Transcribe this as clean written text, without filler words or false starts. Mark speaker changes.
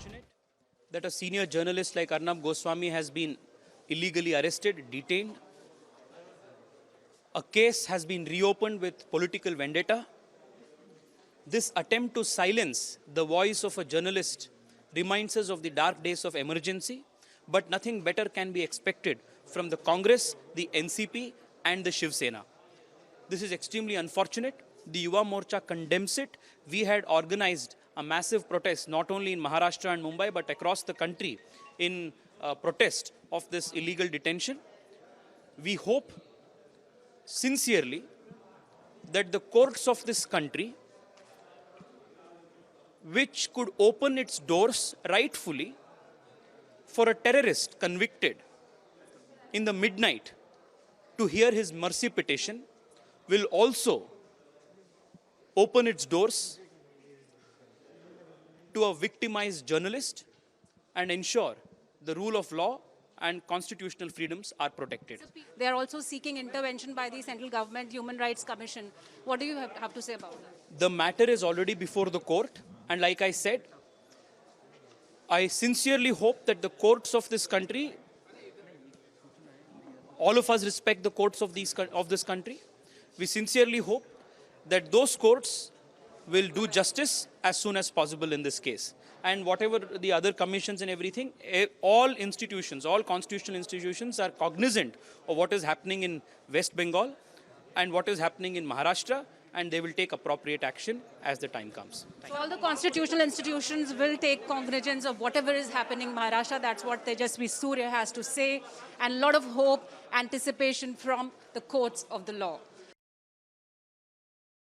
Speaker 1: unfortunate that a senior journalist like Arnab Goswami has been illegally arrested, detained. A case has been reopened with political vendetta. This attempt to silence the voice of a journalist reminds us of the dark days of emergency, but nothing better can be expected from the Congress, the NCP, and the Shiv Sena. This is extremely unfortunate. The Yuva Morcha condemns it. We had organized a massive protest, not only in Maharashtra and Mumbai, but across the country in protest of this illegal detention. We hope sincerely that the courts of this country, which could open its doors rightfully for a terrorist convicted in the midnight to hear his mercy petition, will also open its doors to a victimized journalist and ensure the rule of law and constitutional freedoms are protected.
Speaker 2: They are also seeking intervention by the Central Government Human Rights Commission. What do you have to say about that?
Speaker 1: The matter is already before the court, and like I said, I sincerely hope that the courts of this country, all of us respect the courts of this country. We sincerely hope that those courts will do justice as soon as possible in this case. And whatever the other commissions and everything, all institutions, all constitutional institutions are cognizant of what is happening in West Bengal and what is happening in Maharashtra, and they will take appropriate action as the time comes.
Speaker 2: So all the constitutional institutions will take cognizance of whatever is happening in Maharashtra. That's what Tejasvi Surya has to say. And a lot of hope, anticipation from the courts of the law.